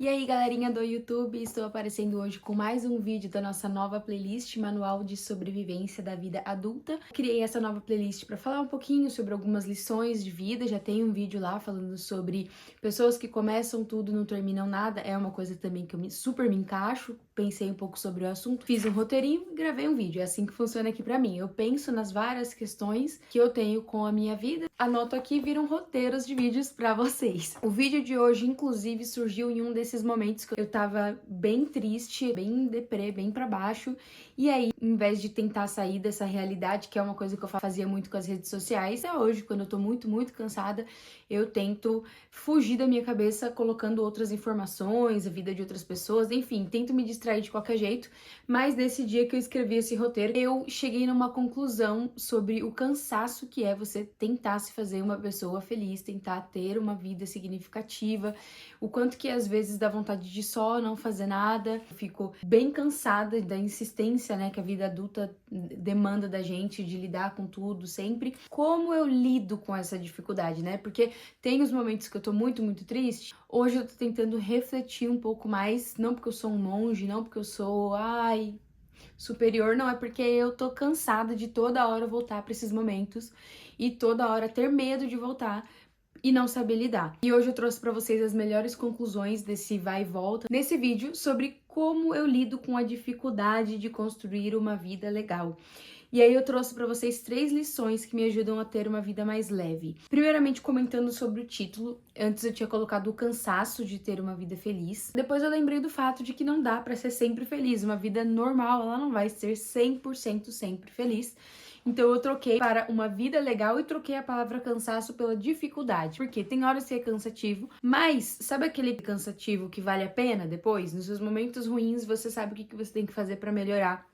E aí, galerinha do YouTube, estou aparecendo hoje com mais um vídeo da nossa nova playlist Manual de Sobrevivência da Vida Adulta. Criei essa nova playlist para falar um pouquinho sobre algumas lições de vida. Já tem um vídeo lá falando sobre pessoas que começam tudo e não terminam nada. É uma coisa também que eu super me encaixo. Pensei um pouco sobre o assunto, fiz um roteirinho e gravei um vídeo. É assim que funciona aqui para mim. Eu penso nas várias questões que eu tenho com a minha vida, anoto aqui e viram roteiros de vídeos para vocês. O vídeo de hoje, inclusive, surgiu em um desses momentos que eu tava bem triste, bem deprê, bem pra baixo. E aí, em vez de tentar sair dessa realidade, que é uma coisa que eu fazia muito com as redes sociais, até hoje, quando eu tô muito cansada, eu tento fugir da minha cabeça colocando outras informações, a vida de outras pessoas, enfim, tento me distrair de qualquer jeito. Mas nesse dia que eu escrevi esse roteiro, eu cheguei numa conclusão sobre o cansaço que é você tentar se fazer uma pessoa feliz, tentar ter uma vida significativa, o quanto que às vezes dá vontade de só não fazer nada. Eu fico bem cansada da insistência, né, que a vida adulta demanda da gente de lidar com tudo sempre. Como eu lido com essa dificuldade, né? Porque tem os momentos que eu tô muito triste. Hoje eu tô tentando refletir um pouco mais, não porque eu sou um monge, não porque eu sou, superior, não, é porque eu tô cansada de toda hora voltar para esses momentos e toda hora ter medo de voltar e não saber lidar. E hoje eu trouxe para vocês as melhores conclusões desse vai e volta nesse vídeo sobre como eu lido com a dificuldade de construir uma vida legal. E aí eu trouxe para vocês 3 lições que me ajudam a ter uma vida mais leve. Primeiramente, comentando sobre o título. Antes eu tinha colocado o cansaço de ter uma vida feliz. Depois eu lembrei do fato de que não dá para ser sempre feliz. Uma vida normal, ela não vai ser 100% sempre feliz. Então eu troquei para uma vida legal e troquei a palavra cansaço pela dificuldade. Porque tem horas que é cansativo, mas sabe aquele cansativo que vale a pena depois? Nos seus momentos ruins, você sabe o que você tem que fazer para melhorar.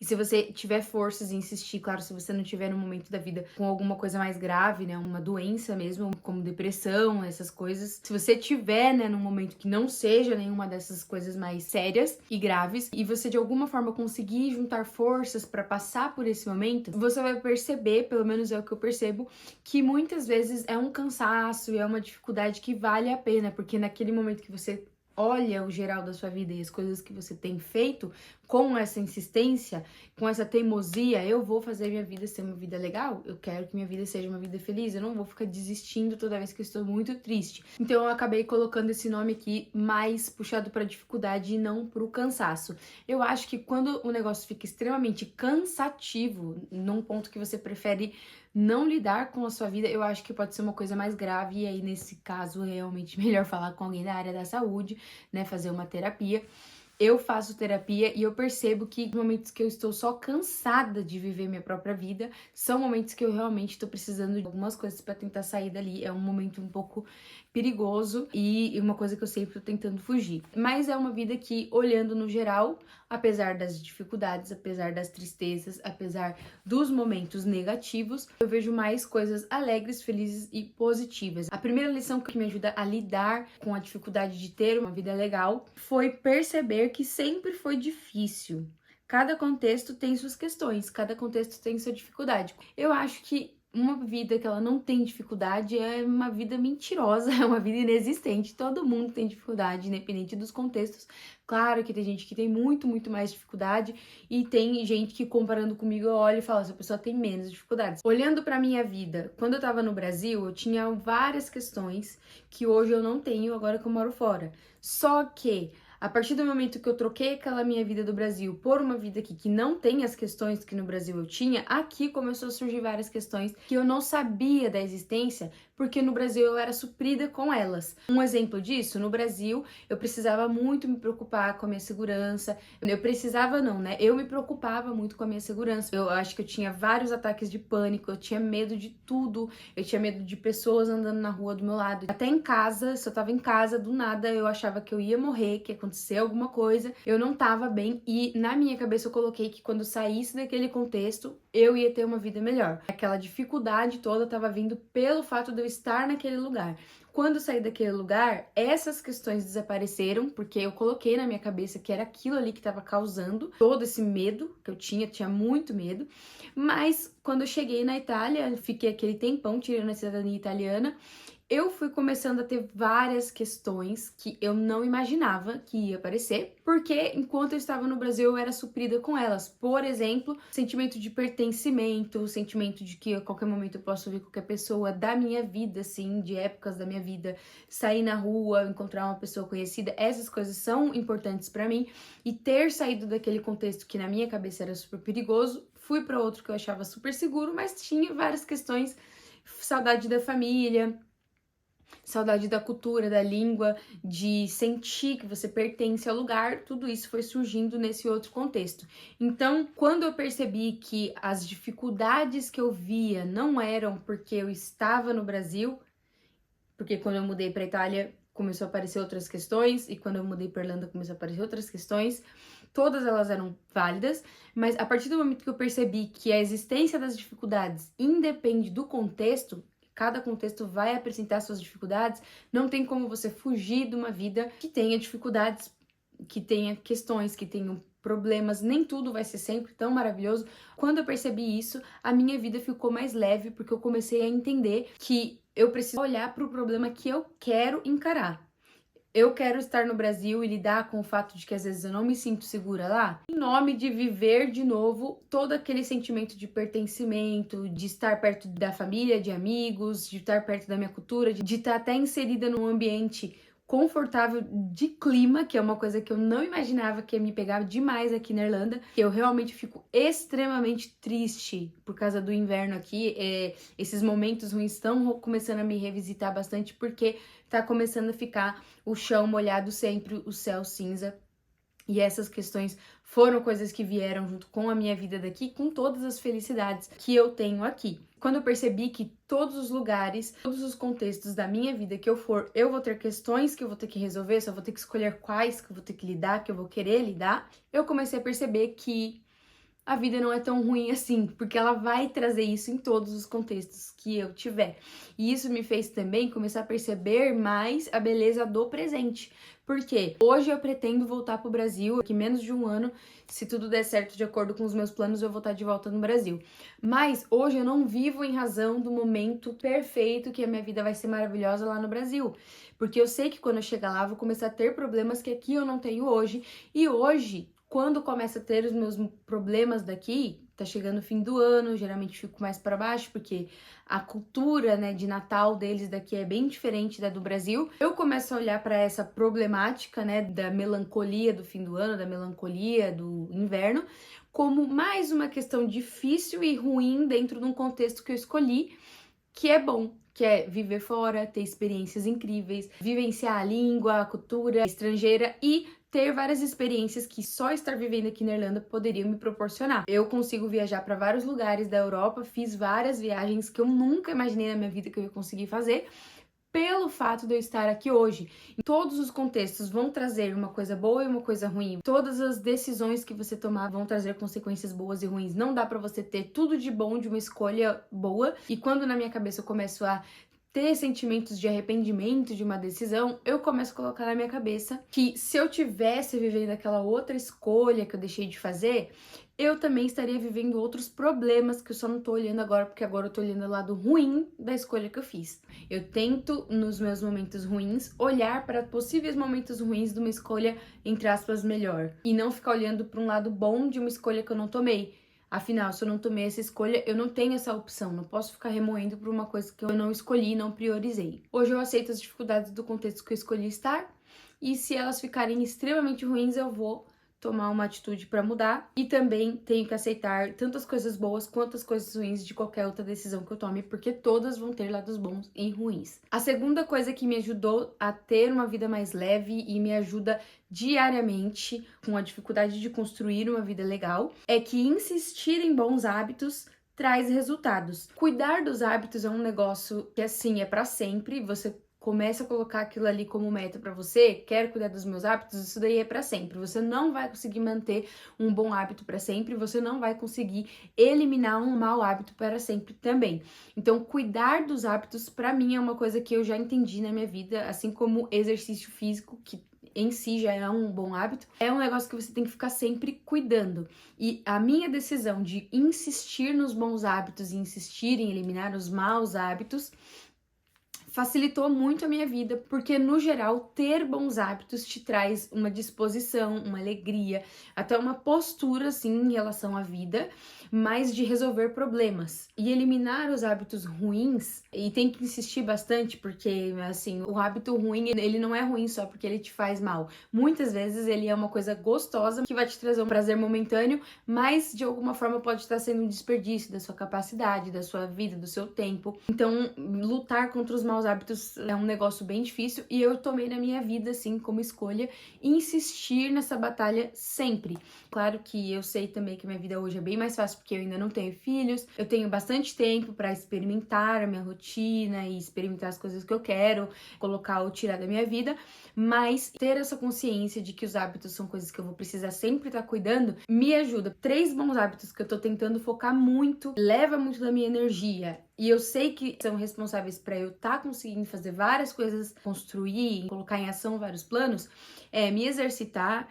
E se você tiver forças em insistir, claro, se você não tiver no momento da vida com alguma coisa mais grave, né, uma doença mesmo, como depressão, essas coisas. Se você tiver, né, num momento que não seja nenhuma dessas coisas mais sérias e graves, e você de alguma forma conseguir juntar forças para passar por esse momento, você vai perceber, pelo menos é o que eu percebo, que muitas vezes é um cansaço e é uma dificuldade que vale a pena, porque naquele momento que você olha o geral da sua vida e as coisas que você tem feito com essa insistência, com essa teimosia, eu vou fazer minha vida ser uma vida legal, eu quero que minha vida seja uma vida feliz, eu não vou ficar desistindo toda vez que eu estou muito triste. Então eu acabei colocando esse nome aqui mais puxado para dificuldade e não para o cansaço. Eu acho que quando o negócio fica extremamente cansativo, num ponto que você prefere não lidar com a sua vida, eu acho que pode ser uma coisa mais grave, e aí nesse caso é realmente melhor falar com alguém da área da saúde, né, fazer uma terapia. Eu faço terapia e eu percebo que momentos que eu estou só cansada de viver minha própria vida são momentos que eu realmente estou precisando de algumas coisas para tentar sair dali. É um momento um pouco perigoso e uma coisa que eu sempre estou tentando fugir. Mas é uma vida que, olhando no geral, apesar das dificuldades, apesar das tristezas, apesar dos momentos negativos, eu vejo mais coisas alegres, felizes e positivas. A primeira lição que me ajuda a lidar com a dificuldade de ter uma vida legal foi perceber que sempre foi difícil. Cada contexto tem suas questões, cada contexto tem sua dificuldade. Eu acho que uma vida que ela não tem dificuldade é uma vida mentirosa, é uma vida inexistente. Todo mundo tem dificuldade, independente dos contextos. Claro que tem gente que tem muito mais dificuldade e tem gente que, comparando comigo, eu olho e falo, essa pessoa tem menos dificuldades. Olhando pra minha vida, quando eu tava no Brasil, eu tinha várias questões que hoje eu não tenho agora que eu moro fora. Só que a partir do momento que eu troquei aquela minha vida do Brasil por uma vida aqui que não tem as questões que no Brasil eu tinha, aqui começou a surgir várias questões que eu não sabia da existência, porque no Brasil eu era suprida com elas. Um exemplo disso, no Brasil eu precisava muito me preocupar com a minha segurança. Eu precisava não, né? Eu me preocupava muito com a minha segurança. Eu acho que eu tinha vários ataques de pânico, eu tinha medo de tudo, eu tinha medo de pessoas andando na rua do meu lado. Até em casa, se eu tava em casa, do nada eu achava que eu ia morrer, que ia acontecer alguma coisa, eu não tava bem e na minha cabeça eu coloquei que quando saísse daquele contexto, eu ia ter uma vida melhor. Aquela dificuldade toda tava vindo pelo fato de eu estar naquele lugar. Quando eu saí daquele lugar, essas questões desapareceram, porque eu coloquei na minha cabeça que era aquilo ali que estava causando todo esse medo que eu tinha muito medo. Mas quando eu cheguei na Itália, fiquei aquele tempão tirando a cidadania italiana, eu fui começando a ter várias questões que eu não imaginava que ia aparecer, porque enquanto eu estava no Brasil eu era suprida com elas. Por exemplo, sentimento de pertencimento, sentimento de que a qualquer momento eu posso ver qualquer pessoa da minha vida, assim, de épocas da minha vida, sair na rua, encontrar uma pessoa conhecida, essas coisas são importantes pra mim. E ter saído daquele contexto que na minha cabeça era super perigoso, fui pra outro que eu achava super seguro, mas tinha várias questões, saudade da família, saudade da cultura, da língua, de sentir que você pertence ao lugar, tudo isso foi surgindo nesse outro contexto. Então, quando eu percebi que as dificuldades que eu via não eram porque eu estava no Brasil, porque quando eu mudei para Itália começou a aparecer outras questões, e quando eu mudei para Irlanda começou a aparecer outras questões, todas elas eram válidas, mas a partir do momento que eu percebi que a existência das dificuldades independe do contexto, cada contexto vai apresentar suas dificuldades, não tem como você fugir de uma vida que tenha dificuldades, que tenha questões, que tenham problemas, nem tudo vai ser sempre tão maravilhoso. Quando eu percebi isso, a minha vida ficou mais leve, porque eu comecei a entender que eu preciso olhar para o problema que eu quero encarar. Eu quero estar no Brasil e lidar com o fato de que às vezes eu não me sinto segura lá, em nome de viver de novo todo aquele sentimento de pertencimento, de estar perto da família, de amigos, de estar perto da minha cultura, de estar até inserida num ambiente confortável de clima, que é uma coisa que eu não imaginava que ia me pegar demais aqui na Irlanda. Eu realmente fico extremamente triste por causa do inverno aqui. Esses momentos ruins estão começando a me revisitar bastante, porque tá começando a ficar o chão molhado sempre, o céu cinza. E essas questões foram coisas que vieram junto com a minha vida daqui, com todas as felicidades que eu tenho aqui. Quando eu percebi que todos os lugares, todos os contextos da minha vida que eu for, eu vou ter questões que eu vou ter que resolver, só vou ter que escolher quais que eu vou ter que lidar, que eu vou querer lidar, eu comecei a perceber que a vida não é tão ruim assim, porque ela vai trazer isso em todos os contextos que eu tiver. E isso me fez também começar a perceber mais a beleza do presente. Porque hoje eu pretendo voltar pro Brasil, daqui menos de um ano, se tudo der certo de acordo com os meus planos, eu vou estar de volta no Brasil. Mas hoje eu não vivo em razão do momento perfeito que a minha vida vai ser maravilhosa lá no Brasil. Porque eu sei que quando eu chegar lá, eu vou começar a ter problemas que aqui eu não tenho hoje. E hoje, quando começa a ter os meus problemas daqui, tá chegando o fim do ano, geralmente fico mais para baixo, porque a cultura, né, de Natal deles daqui é bem diferente da do Brasil. Eu começo a olhar para essa problemática, né, da melancolia do fim do ano, da melancolia do inverno, como mais uma questão difícil e ruim dentro de um contexto que eu escolhi, que é bom, que é viver fora, ter experiências incríveis, vivenciar a língua, a cultura estrangeira e ter várias experiências que só estar vivendo aqui na Irlanda poderiam me proporcionar. Eu consigo viajar para vários lugares da Europa, fiz várias viagens que eu nunca imaginei na minha vida que eu ia conseguir fazer, pelo fato de eu estar aqui hoje. Em todos os contextos vão trazer uma coisa boa e uma coisa ruim. Todas as decisões que você tomar vão trazer consequências boas e ruins. Não dá pra você ter tudo de bom de uma escolha boa. E quando na minha cabeça eu começo a ter sentimentos de arrependimento de uma decisão, eu começo a colocar na minha cabeça que se eu tivesse vivendo aquela outra escolha que eu deixei de fazer, eu também estaria vivendo outros problemas que eu só não tô olhando agora, porque agora eu tô olhando o lado ruim da escolha que eu fiz. Eu tento, nos meus momentos ruins, olhar para possíveis momentos ruins de uma escolha, entre aspas, melhor. E não ficar olhando para um lado bom de uma escolha que eu não tomei. Afinal, se eu não tomei essa escolha, eu não tenho essa opção. Não posso ficar remoendo por uma coisa que eu não escolhi e não priorizei. Hoje eu aceito as dificuldades do contexto que eu escolhi estar. E se elas ficarem extremamente ruins, eu vou tomar uma atitude para mudar. E também tenho que aceitar tanto as coisas boas quanto as coisas ruins de qualquer outra decisão que eu tome, porque todas vão ter lados bons e ruins. A segunda coisa que me ajudou a ter uma vida mais leve e me ajuda diariamente com a dificuldade de construir uma vida legal é que insistir em bons hábitos traz resultados. Cuidar dos hábitos é um negócio que assim é para sempre. Você começa a colocar aquilo ali como meta para você, quero cuidar dos meus hábitos, isso daí é para sempre. Você não vai conseguir manter um bom hábito para sempre, você não vai conseguir eliminar um mau hábito para sempre também. Então, cuidar dos hábitos para mim é uma coisa que eu já entendi na minha vida, assim como exercício físico, que em si já é um bom hábito, é um negócio que você tem que ficar sempre cuidando. E a minha decisão de insistir nos bons hábitos e insistir em eliminar os maus hábitos facilitou muito a minha vida, porque no geral ter bons hábitos te traz uma disposição, uma alegria, até uma postura assim em relação à vida, mais de resolver problemas e eliminar os hábitos ruins. E tem que insistir bastante, porque assim, o hábito ruim, ele não é ruim só porque ele te faz mal. Muitas vezes ele é uma coisa gostosa que vai te trazer um prazer momentâneo, mas de alguma forma pode estar sendo um desperdício da sua capacidade, da sua vida, do seu tempo. Então, lutar contra os maus hábitos é um negócio bem difícil e eu tomei na minha vida, assim, como escolha, insistir nessa batalha sempre. Claro que eu sei também que minha vida hoje é bem mais fácil porque eu ainda não tenho filhos, eu tenho bastante tempo para experimentar a minha rotina e experimentar as coisas que eu quero, colocar ou tirar da minha vida, mas ter essa consciência de que os hábitos são coisas que eu vou precisar sempre estar cuidando, me ajuda. 3 bons hábitos que eu tô tentando focar muito, leva muito da minha energia. E eu sei que são responsáveis para eu estar conseguindo fazer várias coisas, construir, colocar em ação vários planos, me exercitar,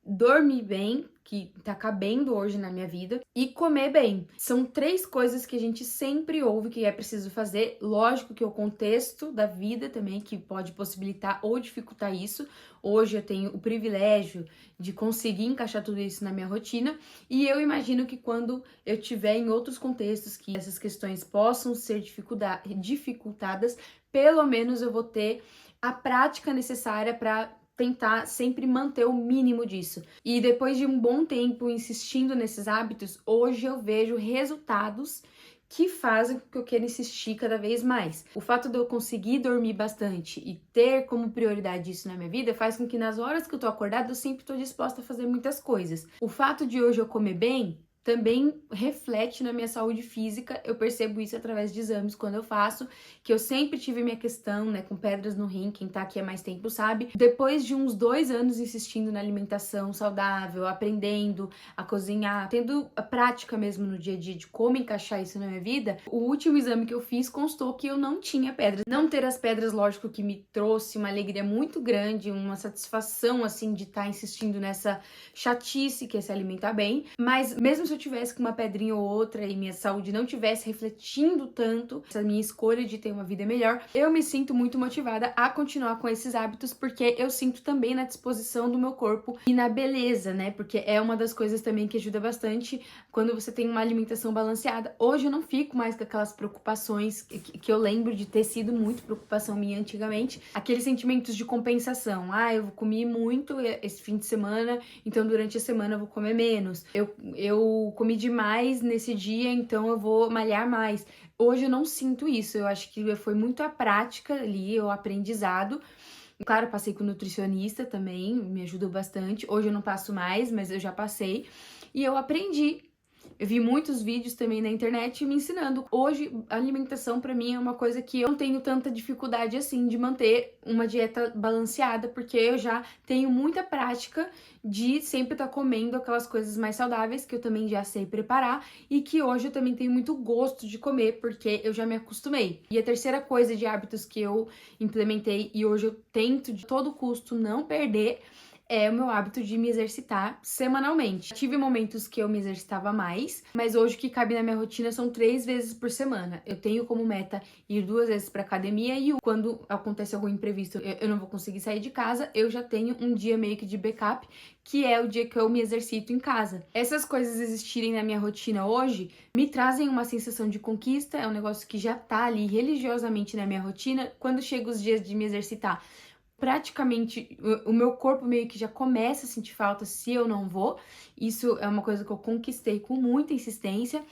dormir bem, que tá cabendo hoje na minha vida, e comer bem. São 3 coisas que a gente sempre ouve que é preciso fazer. Lógico que o contexto da vida também, que pode possibilitar ou dificultar isso. Hoje eu tenho o privilégio de conseguir encaixar tudo isso na minha rotina, e eu imagino que quando eu tiver em outros contextos que essas questões possam ser dificultadas, pelo menos eu vou ter a prática necessária para tentar sempre manter o mínimo disso. E depois de um bom tempo insistindo nesses hábitos, hoje eu vejo resultados que fazem com que eu queira insistir cada vez mais. O fato de eu conseguir dormir bastante e ter como prioridade isso na minha vida faz com que nas horas que eu tô acordada eu sempre tô disposta a fazer muitas coisas. O fato de hoje eu comer bem também reflete na minha saúde física. Eu percebo isso através de exames quando eu faço, que eu sempre tive minha questão, né, com pedras no rim. Quem tá aqui há mais tempo sabe. Depois de uns 2 anos insistindo na alimentação saudável, aprendendo a cozinhar, tendo a prática mesmo no dia a dia de como encaixar isso na minha vida, o último exame que eu fiz constou que eu não tinha pedras. Não ter as pedras, lógico que me trouxe uma alegria muito grande, uma satisfação, assim, de estar insistindo nessa chatice que é se alimentar bem, mas mesmo se eu tivesse com uma pedrinha ou outra e minha saúde não tivesse refletindo tanto essa minha escolha de ter uma vida melhor, eu me sinto muito motivada a continuar com esses hábitos, porque eu sinto também na disposição do meu corpo e na beleza, né? Porque é uma das coisas também que ajuda bastante quando você tem uma alimentação balanceada. Hoje eu não fico mais com aquelas preocupações que eu lembro de ter sido muito preocupação minha antigamente, aqueles sentimentos de compensação. Ah, eu comi muito esse fim de semana, então durante a semana eu vou comer menos. Eu comi demais nesse dia, então eu vou malhar mais. Hoje eu não sinto isso, eu acho que foi muito a prática ali, o aprendizado. Claro, passei com nutricionista também, me ajudou bastante. Hoje eu não passo mais, mas eu já passei. E eu aprendi. Eu vi muitos vídeos também na internet me ensinando. Hoje, a alimentação pra mim é uma coisa que eu não tenho tanta dificuldade assim de manter uma dieta balanceada, porque eu já tenho muita prática de sempre estar comendo aquelas coisas mais saudáveis que eu também já sei preparar e que hoje eu também tenho muito gosto de comer, porque eu já me acostumei. E a terceira coisa de hábitos que eu implementei e hoje eu tento de todo custo não perder é o meu hábito de me exercitar semanalmente. Tive momentos que eu me exercitava mais, mas hoje o que cabe na minha rotina são 3 vezes por semana. Eu tenho como meta ir 2 vezes pra academia e quando acontece algum imprevisto, eu não vou conseguir sair de casa, eu já tenho um dia meio que de backup, que é o dia que eu me exercito em casa. Essas coisas existirem na minha rotina hoje me trazem uma sensação de conquista, é um negócio que já tá ali religiosamente na minha rotina. Quando chega os dias de me exercitar, praticamente o meu corpo meio que já começa a sentir falta se eu não vou. Isso é uma coisa que eu conquistei com muita insistência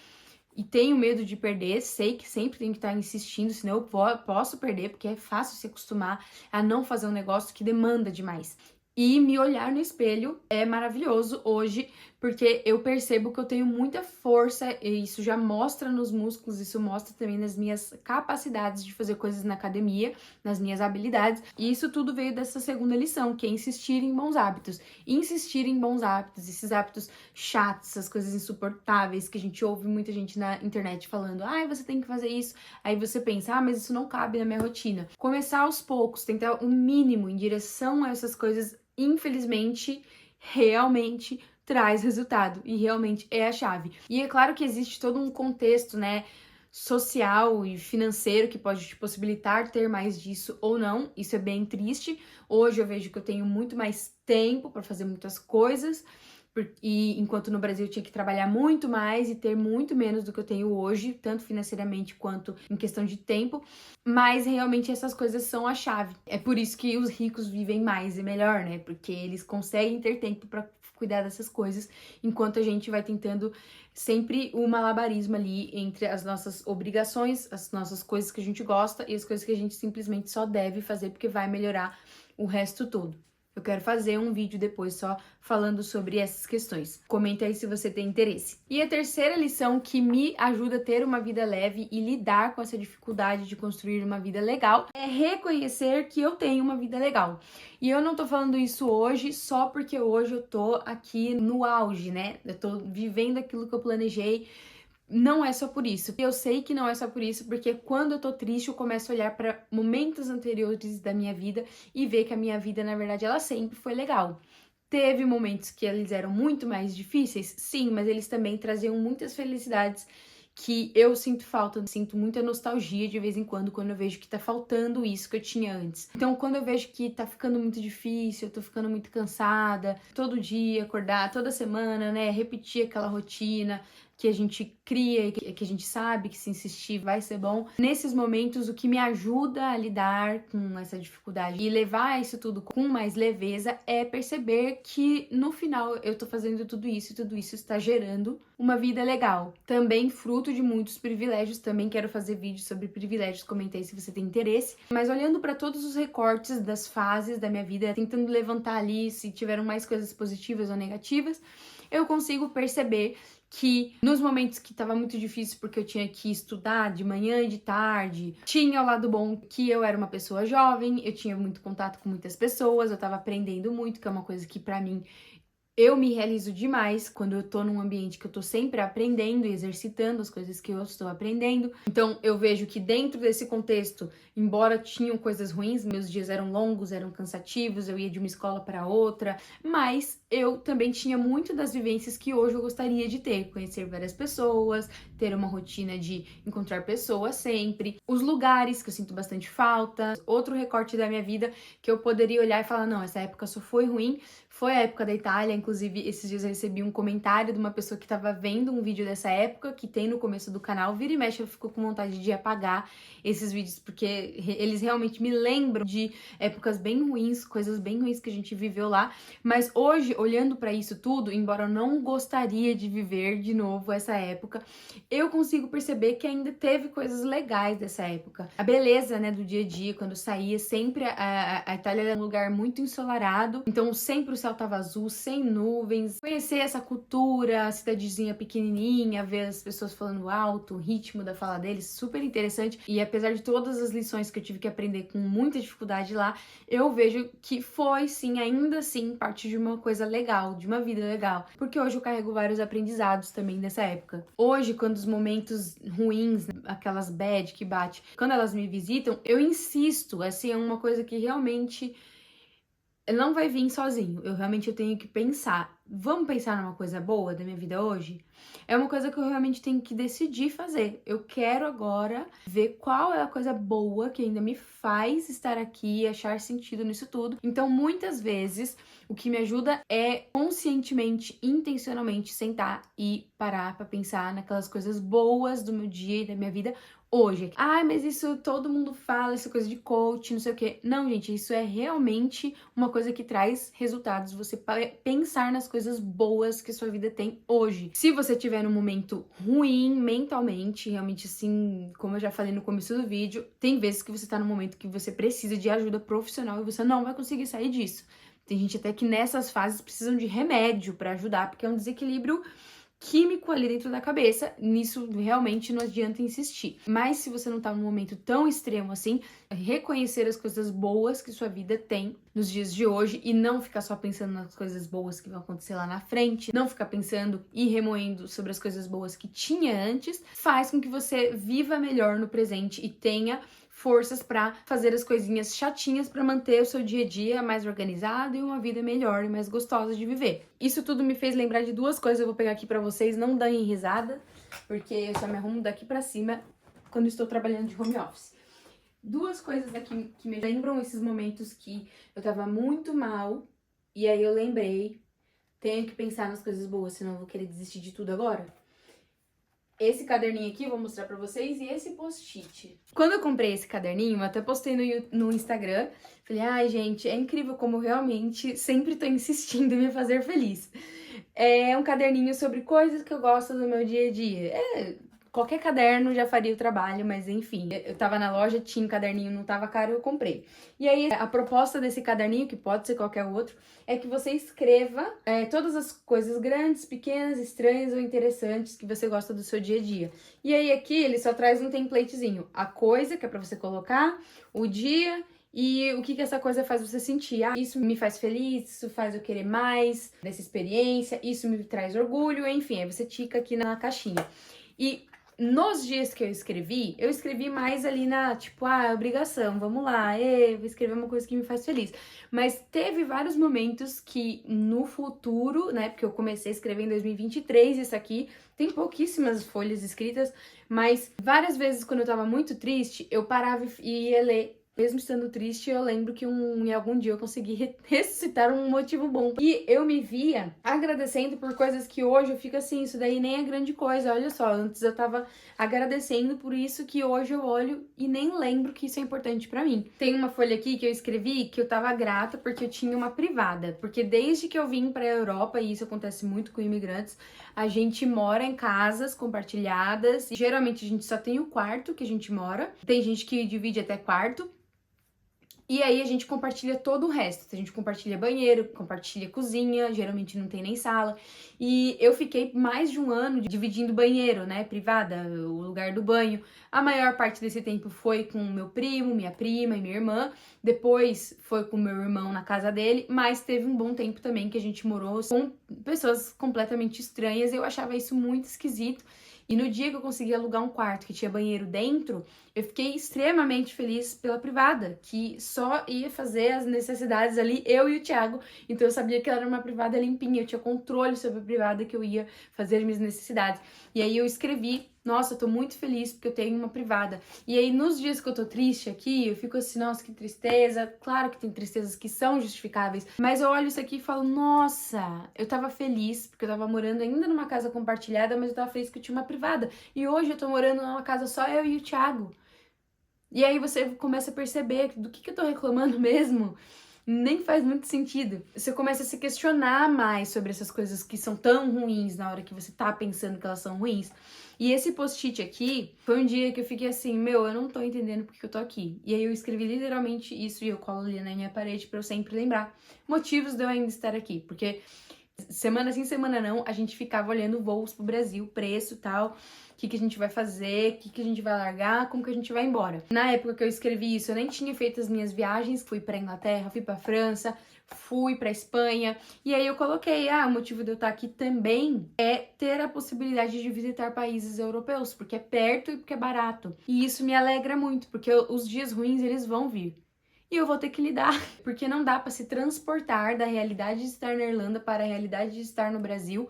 e tenho medo de perder. Sei que sempre tenho que estar insistindo, senão eu posso perder, porque é fácil se acostumar a não fazer um negócio que demanda demais. E me olhar no espelho é maravilhoso hoje, porque eu percebo que eu tenho muita força, e isso já mostra nos músculos, isso mostra também nas minhas capacidades de fazer coisas na academia, nas minhas habilidades. E isso tudo veio dessa segunda lição, que é insistir em bons hábitos. Insistir em bons hábitos, esses hábitos chatos, essas coisas insuportáveis que a gente ouve muita gente na internet falando: ah, você tem que fazer isso. Aí você pensa: ah, mas isso não cabe na minha rotina. Começar aos poucos, tentar o mínimo em direção a essas coisas, infelizmente, realmente traz resultado e realmente é a chave. E é claro que existe todo um contexto, né, social e financeiro que pode te possibilitar ter mais disso ou não. Isso é bem triste. Hoje eu vejo que eu tenho muito mais tempo para fazer muitas coisas, e enquanto no Brasil eu tinha que trabalhar muito mais e ter muito menos do que eu tenho hoje, tanto financeiramente quanto em questão de tempo, mas realmente essas coisas são a chave. É por isso que os ricos vivem mais e melhor, né? Porque eles conseguem ter tempo para cuidar dessas coisas, enquanto a gente vai tentando sempre o malabarismo ali entre as nossas obrigações, as nossas coisas que a gente gosta e as coisas que a gente simplesmente só deve fazer porque vai melhorar o resto todo. Eu quero fazer um vídeo depois só falando sobre essas questões. Comenta aí se você tem interesse. E a terceira lição que me ajuda a ter uma vida leve e lidar com essa dificuldade de construir uma vida legal é reconhecer que eu tenho uma vida legal. E eu não tô falando isso hoje só porque hoje eu tô aqui no auge, né? Eu tô vivendo aquilo que eu planejei. Não é só por isso. Eu sei que não é só por isso, porque quando eu tô triste, eu começo a olhar para momentos anteriores da minha vida e ver que a minha vida, na verdade, ela sempre foi legal. Teve momentos que eles eram muito mais difíceis, sim, mas eles também traziam muitas felicidades que eu sinto falta, sinto muita nostalgia de vez em quando eu vejo que tá faltando isso que eu tinha antes. Então, quando eu vejo que tá ficando muito difícil, eu tô ficando muito cansada, todo dia acordar, toda semana, né, repetir aquela rotina que a gente cria e que a gente sabe que se insistir vai ser bom. Nesses momentos, o que me ajuda a lidar com essa dificuldade e levar isso tudo com mais leveza é perceber que no final eu tô fazendo tudo isso e tudo isso está gerando uma vida legal. Também fruto de muitos privilégios, também quero fazer vídeos sobre privilégios, comentei se você tem interesse. Mas olhando para todos os recortes das fases da minha vida, tentando levantar ali se tiveram mais coisas positivas ou negativas, eu consigo perceber que nos momentos que tava muito difícil porque eu tinha que estudar de manhã e de tarde, tinha o lado bom que eu era uma pessoa jovem, eu tinha muito contato com muitas pessoas, eu tava aprendendo muito, que é uma coisa que pra mim eu me realizo demais quando eu tô num ambiente que eu tô sempre aprendendo e exercitando as coisas que eu estou aprendendo. Então eu vejo que dentro desse contexto, embora tinham coisas ruins, meus dias eram longos, eram cansativos, eu ia de uma escola para outra, mas eu também tinha muito das vivências que hoje eu gostaria de ter, conhecer várias pessoas, ter uma rotina de encontrar pessoas sempre, os lugares que eu sinto bastante falta, outro recorte da minha vida que eu poderia olhar e falar, não, essa época só foi ruim, foi a época da Itália. Inclusive, esses dias eu recebi um comentário de uma pessoa que tava vendo um vídeo dessa época, que tem no começo do canal. Vira e mexe, eu fico com vontade de apagar esses vídeos, porque eles realmente me lembram de épocas bem ruins, coisas bem ruins que a gente viveu lá. Mas hoje, olhando pra isso tudo, embora eu não gostaria de viver de novo essa época, eu consigo perceber que ainda teve coisas legais dessa época. A beleza, né, do dia a dia, quando eu saía, sempre a Itália era um lugar muito ensolarado, então sempre o céu tava azul, sem nuvens. Conhecer essa cultura, a cidadezinha pequenininha, ver as pessoas falando alto, o ritmo da fala deles, super interessante. E apesar de todas as lições que eu tive que aprender com muita dificuldade lá, eu vejo que foi sim, ainda assim, parte de uma coisa legal, de uma vida legal. Porque hoje eu carrego vários aprendizados também dessa época. Hoje, quando os momentos ruins, aquelas bad que bate, quando elas me visitam, eu insisto, assim, é uma coisa que realmente não vai vir sozinho. Eu tenho que pensar. Vamos pensar numa coisa boa da minha vida hoje? É uma coisa que eu realmente tenho que decidir fazer. Eu quero agora ver qual é a coisa boa que ainda me faz estar aqui e achar sentido nisso tudo. Então, muitas vezes, o que me ajuda é conscientemente, intencionalmente sentar e parar pra pensar naquelas coisas boas do meu dia e da minha vida hoje. Ai, mas isso todo mundo fala, essa coisa de coach, não sei o quê. Não, gente, isso é realmente uma coisa que traz resultados. Você pensar nas coisas boas que sua vida tem hoje. Se você tiver num momento ruim mentalmente, realmente assim, como eu já falei no começo do vídeo, tem vezes que você tá num momento que você precisa de ajuda profissional e você não vai conseguir sair disso. Tem gente até que nessas fases precisam de remédio pra ajudar, porque é um desequilíbrio químico ali dentro da cabeça, nisso realmente não adianta insistir. Mas se você não tá num momento tão extremo assim, reconhecer as coisas boas que sua vida tem nos dias de hoje e não ficar só pensando nas coisas boas que vão acontecer lá na frente, não ficar pensando e remoendo sobre as coisas boas que tinha antes, faz com que você viva melhor no presente e tenha forças pra fazer as coisinhas chatinhas pra manter o seu dia a dia mais organizado e uma vida melhor e mais gostosa de viver. Isso tudo me fez lembrar de duas coisas, eu vou pegar aqui pra vocês, não deem risada, porque eu só me arrumo daqui pra cima quando estou trabalhando de home office. Duas coisas aqui que me lembram esses momentos que eu tava muito mal, e aí eu lembrei, tenho que pensar nas coisas boas, senão eu vou querer desistir de tudo agora. Esse caderninho aqui, vou mostrar pra vocês, e esse post-it. Quando eu comprei esse caderninho, eu até postei no Instagram, falei, ai gente, é incrível como realmente sempre tô insistindo em me fazer feliz. É um caderninho sobre coisas que eu gosto do meu dia a dia. Qualquer caderno já faria o trabalho, mas enfim. Eu tava na loja, tinha um caderninho, não tava caro, eu comprei. E aí, a proposta desse caderninho, que pode ser qualquer outro, é que você escreva todas as coisas grandes, pequenas, estranhas ou interessantes que você gosta do seu dia a dia. E aí, aqui, ele só traz um templatezinho. A coisa, que é pra você colocar, o dia e o que essa coisa faz você sentir. Ah, isso me faz feliz, isso faz eu querer mais dessa experiência, isso me traz orgulho, enfim. Aí você tica aqui na caixinha. E nos dias que eu escrevi mais ali na, tipo, obrigação, vamos lá, vou escrever uma coisa que me faz feliz. Mas teve vários momentos que no futuro, né, porque eu comecei a escrever em 2023, isso aqui, tem pouquíssimas folhas escritas, mas várias vezes quando eu tava muito triste, eu parava e ia ler. Mesmo estando triste, eu lembro que em algum dia eu consegui ressuscitar um motivo bom. E eu me via agradecendo por coisas que hoje eu fico assim, isso daí nem é grande coisa. Olha só, antes eu tava agradecendo por isso que hoje eu olho e nem lembro que isso é importante pra mim. Tem uma folha aqui que eu escrevi que eu tava grata porque eu tinha uma privada. Porque desde que eu vim pra Europa, e isso acontece muito com imigrantes, a gente mora em casas compartilhadas. Geralmente a gente só tem o quarto que a gente mora. Tem gente que divide até quarto. E aí a gente compartilha todo o resto. A gente compartilha banheiro, compartilha cozinha, geralmente não tem nem sala. E eu fiquei mais de um ano dividindo banheiro, né, privada, o lugar do banho. A maior parte desse tempo foi com meu primo, minha prima e minha irmã. Depois foi com meu irmão na casa dele, mas teve um bom tempo também que a gente morou com pessoas completamente estranhas. Eu achava isso muito esquisito. E no dia que eu consegui alugar um quarto que tinha banheiro dentro, eu fiquei extremamente feliz pela privada, que só ia fazer as necessidades ali, eu e o Thiago. Então eu sabia que ela era uma privada limpinha, eu tinha controle sobre a privada que eu ia fazer as minhas necessidades. E aí eu escrevi, nossa, eu tô muito feliz porque eu tenho uma privada. E aí nos dias que eu tô triste aqui, eu fico assim, nossa, que tristeza. Claro que tem tristezas que são justificáveis, mas eu olho isso aqui e falo, nossa, eu tava feliz porque eu tava morando ainda numa casa compartilhada, mas eu tava feliz que eu tinha uma privada. E hoje eu tô morando numa casa só eu e o Thiago. E aí você começa a perceber do que eu tô reclamando mesmo. Nem faz muito sentido. Você começa a se questionar mais sobre essas coisas que são tão ruins na hora que você tá pensando que elas são ruins. E esse post-it aqui foi um dia que eu fiquei assim, eu não tô entendendo porque eu tô aqui. E aí eu escrevi literalmente isso e eu colo ali na minha parede pra eu sempre lembrar motivos de eu ainda estar aqui. Porque semana sim, semana não, a gente ficava olhando voos pro Brasil, preço e tal, o que a gente vai fazer, o que a gente vai largar, como que a gente vai embora. Na época que eu escrevi isso, eu nem tinha feito as minhas viagens, fui pra Inglaterra, fui pra França, fui pra Espanha, e aí eu coloquei, o motivo de eu estar aqui também é ter a possibilidade de visitar países europeus, porque é perto e porque é barato. E isso me alegra muito, porque os dias ruins, eles vão vir. E eu vou ter que lidar, porque não dá para se transportar da realidade de estar na Irlanda para a realidade de estar no Brasil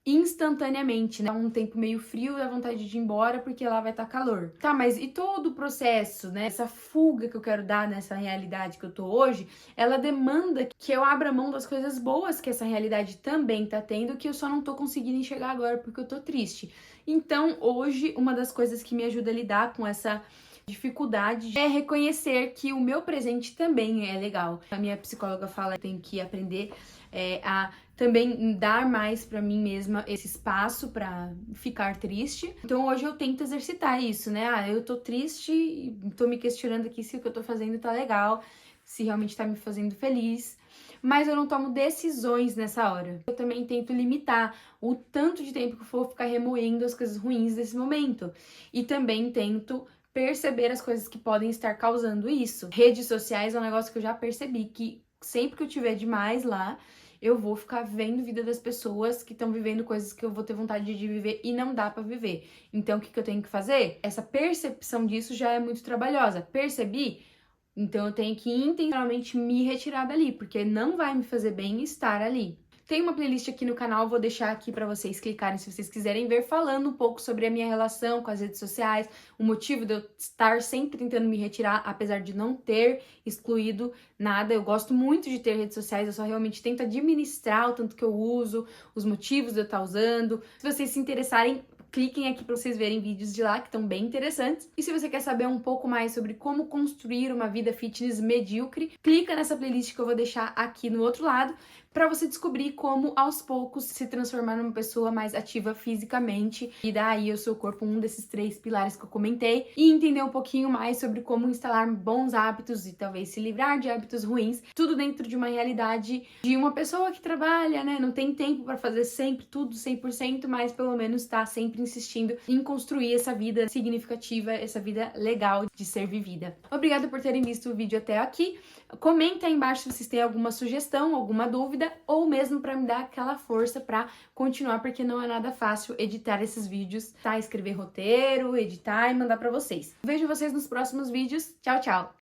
instantaneamente, né? Um tempo meio frio, dá vontade de ir embora porque lá vai estar calor. Tá, mas e todo o processo, né? Essa fuga que eu quero dar nessa realidade que eu tô hoje, ela demanda que eu abra mão das coisas boas que essa realidade também tá tendo, que eu só não tô conseguindo enxergar agora porque eu tô triste. Então, hoje, uma das coisas que me ajuda a lidar com essa dificuldade é reconhecer que o meu presente também é legal. A minha psicóloga fala que eu tenho que aprender a também dar mais pra mim mesma esse espaço pra ficar triste. Então hoje eu tento exercitar isso, né? Eu tô triste, tô me questionando aqui se o que eu tô fazendo tá legal, se realmente tá me fazendo feliz. Mas eu não tomo decisões nessa hora. Eu também tento limitar o tanto de tempo que eu for ficar remoendo as coisas ruins desse momento. E também tento perceber as coisas que podem estar causando isso. Redes sociais é um negócio que eu já percebi que sempre que eu tiver demais lá, eu vou ficar vendo a vida das pessoas que estão vivendo coisas que eu vou ter vontade de viver e não dá pra viver. Então, o que eu tenho que fazer? Essa percepção disso já é muito trabalhosa. Percebi? Então, eu tenho que intencionalmente me retirar dali, porque não vai me fazer bem estar ali. Tem uma playlist aqui no canal, vou deixar aqui pra vocês clicarem se vocês quiserem ver, falando um pouco sobre a minha relação com as redes sociais, o motivo de eu estar sempre tentando me retirar, apesar de não ter excluído nada. Eu gosto muito de ter redes sociais, eu só realmente tento administrar o tanto que eu uso, os motivos de eu estar usando. Se vocês se interessarem, cliquem aqui para vocês verem vídeos de lá que estão bem interessantes. E se você quer saber um pouco mais sobre como construir uma vida fitness medíocre, clica nessa playlist que eu vou deixar aqui no outro lado, para você descobrir como aos poucos se transformar numa pessoa mais ativa fisicamente e dar aí ao seu corpo um desses 3 pilares que eu comentei, e entender um pouquinho mais sobre como instalar bons hábitos e talvez se livrar de hábitos ruins, tudo dentro de uma realidade de uma pessoa que trabalha, né? Não tem tempo para fazer sempre tudo 100%, mas pelo menos tá sempre insistindo em construir essa vida significativa, essa vida legal de ser vivida. Obrigada por terem visto o vídeo até aqui. Comenta aí embaixo se vocês têm alguma sugestão, alguma dúvida, ou mesmo para me dar aquela força para continuar, porque não é nada fácil editar esses vídeos, tá? Escrever roteiro, editar e mandar para vocês. Vejo vocês nos próximos vídeos. Tchau, tchau!